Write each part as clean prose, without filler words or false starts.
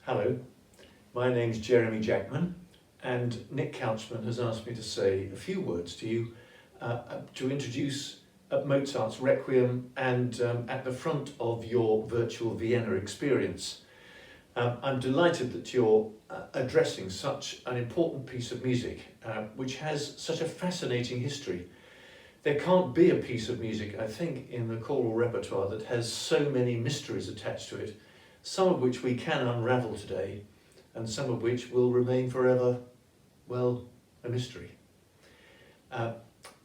Hello, my name's Jeremy Jackman, and Nick Couchman has asked me to say a few words to you to introduce Mozart's Requiem and at the front of your Virtual Vienna experience. I'm delighted that you're addressing such an important piece of music which has such a fascinating history. There can't be a piece of music, I think, in the choral repertoire that has so many mysteries attached to it, some of which we can unravel today, and some of which will remain forever, well, a mystery.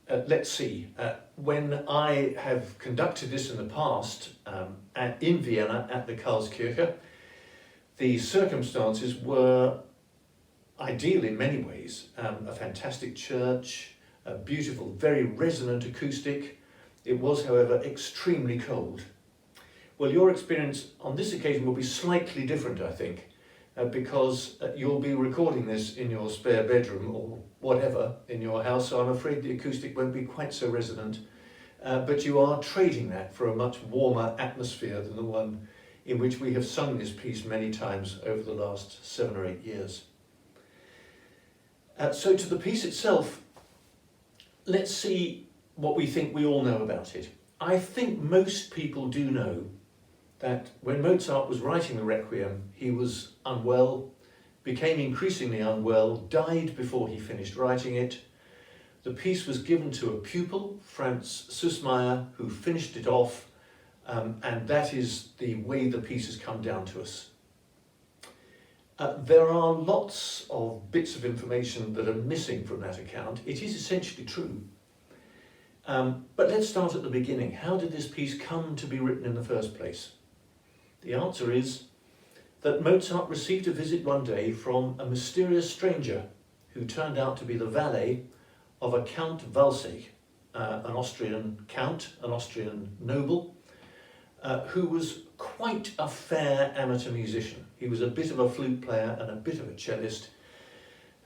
Let's see, when I have conducted this in the past in Vienna at the Karlskirche, the circumstances were ideal in many ways. A fantastic church, a beautiful, very resonant acoustic. It was, however, extremely cold. Well, your experience on this occasion will be slightly different, I think, because you'll be recording this in your spare bedroom or whatever in your house, so I'm afraid the acoustic won't be quite so resonant, but you are trading that for a much warmer atmosphere than the one in which we have sung this piece many times over the last 7 or 8 years. So to the piece itself, let's see what we think we all know about it. I think most people do know that when Mozart was writing the Requiem, he was unwell, became increasingly unwell, died before he finished writing it. The piece was given to a pupil, Franz Süssmayr, who finished it off, and that is the way the piece has come down to us. There are lots of bits of information that are missing from that account. It is essentially true. But let's start at the beginning. How did this piece come to be written in the first place? The answer is that Mozart received a visit one day from a mysterious stranger who turned out to be the valet of a Count Walsegg, an Austrian count, an Austrian noble, who was quite a fair amateur musician. He was a bit of a flute player and a bit of a cellist,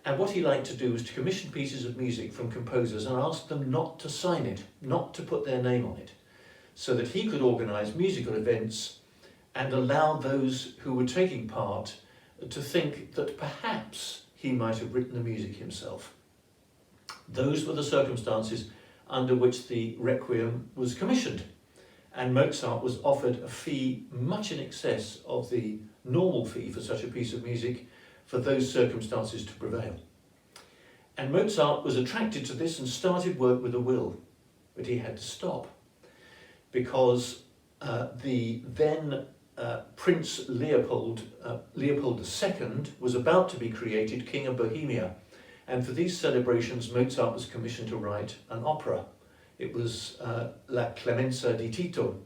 and what he liked to do was to commission pieces of music from composers and ask them not to sign it, not to put their name on it, so that he could organise musical events and allow those who were taking part to think that perhaps he might have written the music himself. Those were the circumstances under which the Requiem was commissioned, and Mozart was offered a fee much in excess of the normal fee for such a piece of music for those circumstances to prevail. And Mozart was attracted to this and started work with a will, but he had to stop because the then Prince Leopold II was about to be created King of Bohemia, and for these celebrations Mozart was commissioned to write an opera. It was La Clemenza di Tito,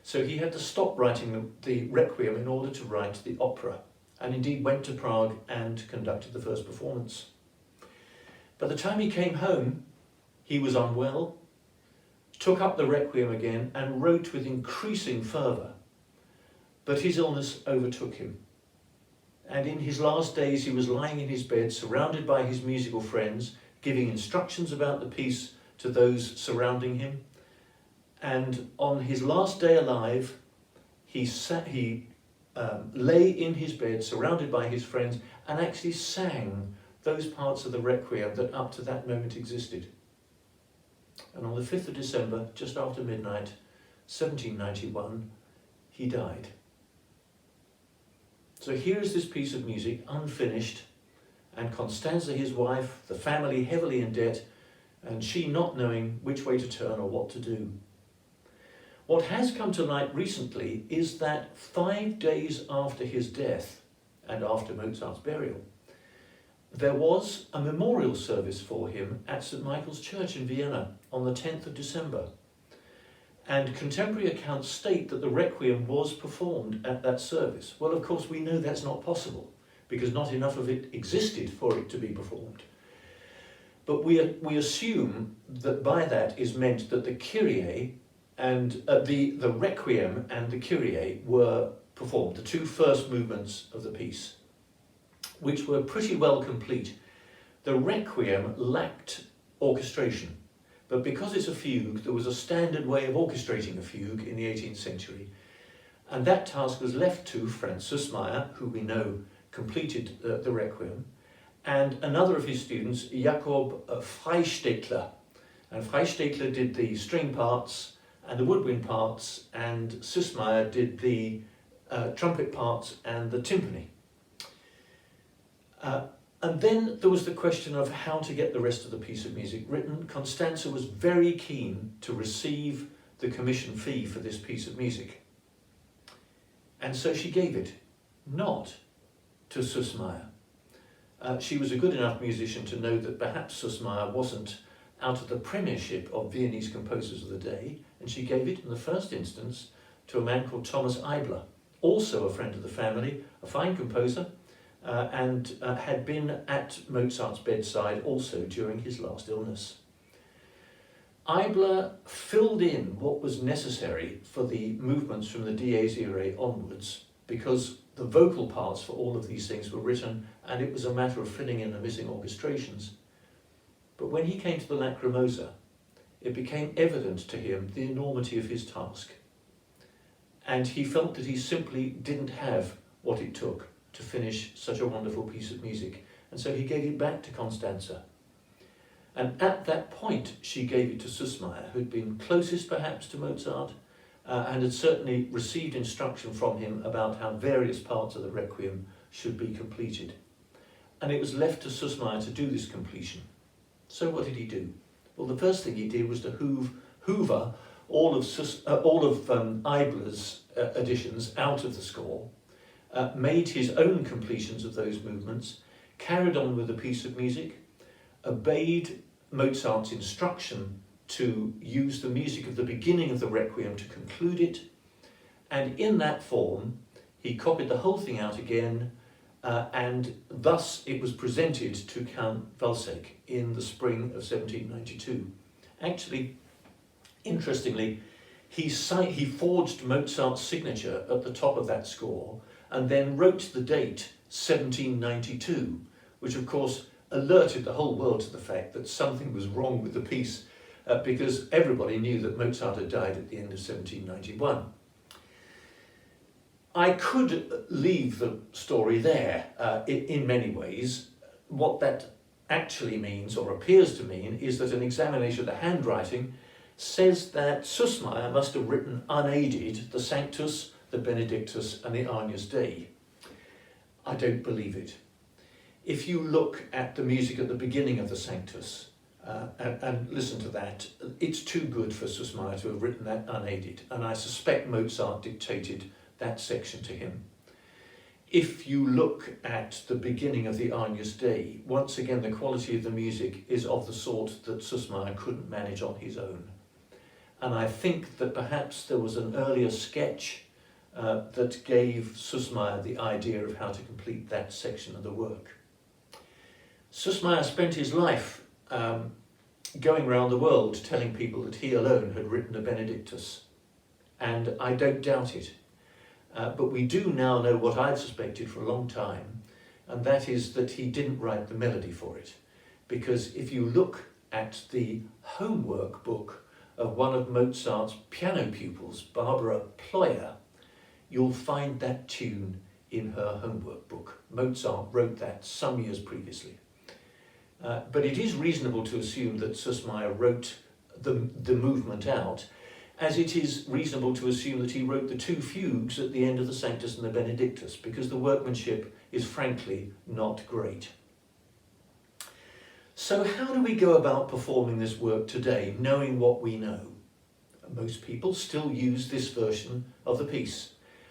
so he had to stop writing the Requiem in order to write the opera, and indeed went to Prague and conducted the first performance. By the time he came home, he was unwell, took up the Requiem again and wrote with increasing fervour. But his illness overtook him, and in his last days he was lying in his bed surrounded by his musical friends, giving instructions about the piece to those surrounding him, and on his last day alive he lay in his bed surrounded by his friends and actually sang those parts of the Requiem that up to that moment existed. And on the 5th of December, just after midnight, 1791, he died. So here is this piece of music, unfinished, and Constanza, his wife, the family heavily in debt, and she not knowing which way to turn or what to do. What has come to light recently is that 5 days after his death, and after Mozart's burial, there was a memorial service for him at St. Michael's Church in Vienna on the 10th of December. And contemporary accounts state that the Requiem was performed at that service. Well, of course, we know that's not possible, because not enough of it existed for it to be performed. But we assume that by that is meant that the Kyrie and the Requiem and the Kyrie were performed, the two first movements of the piece, which were pretty well complete. The Requiem lacked orchestration, but because it's a fugue, there was a standard way of orchestrating a fugue in the 18th century, And that task was left to Franz Sussmayer, who we know completed the Requiem, and another of his students, Jakob Freistegler. And Freistegler did the string parts and the woodwind parts, and Sussmayer did the trumpet parts and the timpani. And then there was the question of how to get the rest of the piece of music written. Constanze was very keen to receive the commission fee for this piece of music. And so she gave it, not to Sussmayer. She was a good enough musician to know that perhaps Sussmayer wasn't out of the premiership of Viennese composers of the day, and she gave it in the first instance to a man called Thomas Eibler, also a friend of the family, a fine composer, and had been at Mozart's bedside also during his last illness. Eibler filled in what was necessary for the movements from the Dies Irae onwards, because the vocal parts for all of these things were written, and it was a matter of filling in the missing orchestrations. But when he came to the Lacrimosa, it became evident to him the enormity of his task. And he felt that he simply didn't have what it took to finish such a wonderful piece of music. And so he gave it back to Constanze. And at that point, she gave it to Sussmayer, who'd been closest perhaps to Mozart, and had certainly received instruction from him about how various parts of the Requiem should be completed. And it was left to Sussmayer to do this completion. So what did he do? Well, the first thing he did was to hoover all of Eibler's additions out of the score, made his own completions of those movements, carried on with the piece of music, obeyed Mozart's instruction to use the music of the beginning of the Requiem to conclude it, and in that form he copied the whole thing out again, and thus it was presented to Count Walsegg in the spring of 1792. Actually, interestingly, he forged Mozart's signature at the top of that score and then wrote the date 1792, which of course alerted the whole world to the fact that something was wrong with the piece, because everybody knew that Mozart had died at the end of 1791. I could leave the story there in many ways. What that actually means, or appears to mean, is that an examination of the handwriting says that Sussmayer must have written unaided the Sanctus, the Benedictus and the Agnus Dei. I don't believe it. If you look at the music at the beginning of the Sanctus and listen to that, it's too good for Sussmayer to have written that unaided, and I suspect Mozart dictated that section to him. If you look at the beginning of the Agnus Dei, once again the quality of the music is of the sort that Sussmayer couldn't manage on his own. And I think that perhaps there was an earlier sketch that gave Sussmayer the idea of how to complete that section of the work. Sussmayer spent his life going around the world telling people that he alone had written the Benedictus, and I don't doubt it. But we do now know what I've suspected for a long time, and that is that he didn't write the melody for it. Because if you look at the homework book of one of Mozart's piano pupils, Barbara Ployer, you'll find that tune in her homework book. Mozart wrote that some years previously. But it is reasonable to assume that Sussmayer wrote the movement out, as it is reasonable to assume that he wrote the two fugues at the end of the Sanctus and the Benedictus, because the workmanship is frankly not great. So how do we go about performing this work today, knowing what we know? Most people still use this version of the piece,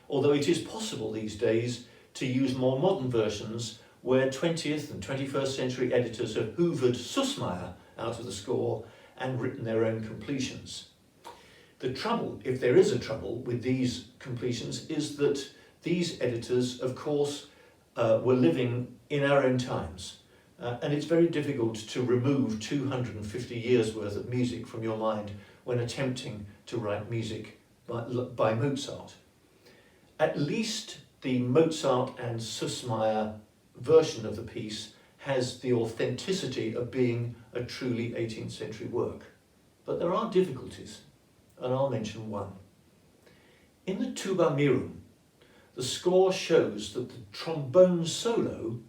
although it is possible these days to use more modern versions where 20th and 21st century editors have hoovered Sussmayer out of the score and written their own completions. The trouble, if there is a trouble with these completions, is that these editors, of course, were living in our own times. And it's very difficult to remove 250 years worth of music from your mind when attempting to write music by Mozart. At least the Mozart and Sussmayer version of the piece has the authenticity of being a truly 18th century work. But there are difficulties, and I'll mention one. In the tuba mirum, the score shows that the trombone solo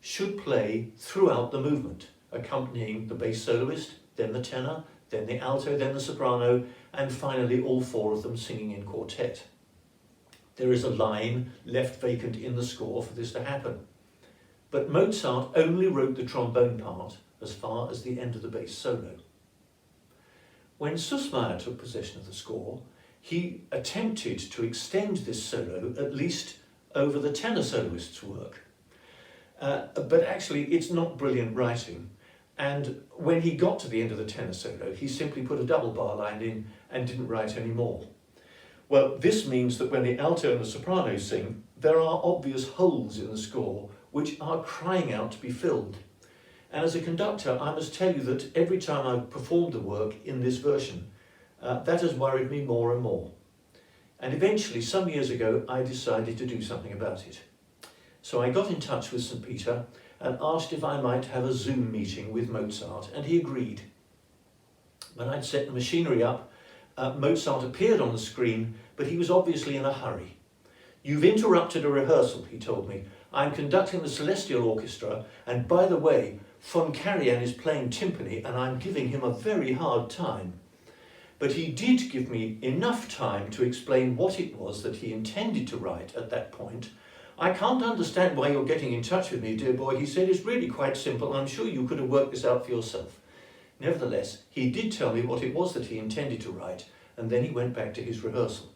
should play throughout the movement, accompanying the bass soloist, then the tenor, then the alto, then the soprano, and finally all four of them singing in quartet. There is a line left vacant in the score for this to happen. But Mozart only wrote the trombone part as far as the end of the bass solo. When Süssmayr took possession of the score, he attempted to extend this solo at least over the tenor soloist's work. But actually it's not brilliant writing. And when he got to the end of the tenor solo, he simply put a double bar line in and didn't write any more. Well, this means that when the alto and the soprano sing, there are obvious holes in the score which are crying out to be filled. And as a conductor, I must tell you that every time I've performed the work in this version, that has worried me more and more. And eventually, some years ago, I decided to do something about it. So I got in touch with St. Peter and asked if I might have a Zoom meeting with Mozart, and he agreed. When I'd set the machinery up, Mozart appeared on the screen, but he was obviously in a hurry. "You've interrupted a rehearsal," he told me. "I'm conducting the Celestial Orchestra, and by the way, von Karajan is playing timpani, and I'm giving him a very hard time." But he did give me enough time to explain what it was that he intended to write at that point. "I can't understand why you're getting in touch with me, dear boy," he said. "It's really quite simple. I'm sure you could have worked this out for yourself." Nevertheless, he did tell me what it was that he intended to write, and then he went back to his rehearsal.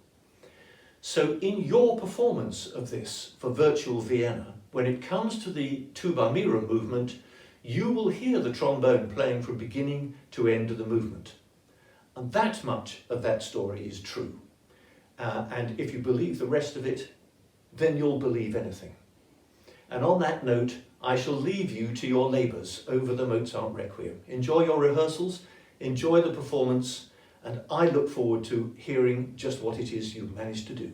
So in your performance of this for Virtual Vienna, when it comes to the tuba mirum movement, you will hear the trombone playing from beginning to end of the movement. And that much of that story is true. And if you believe the rest of it, then you'll believe anything. And on that note, I shall leave you to your labours over the Mozart Requiem. Enjoy your rehearsals, enjoy the performance, and I look forward to hearing just what it is you've managed to do.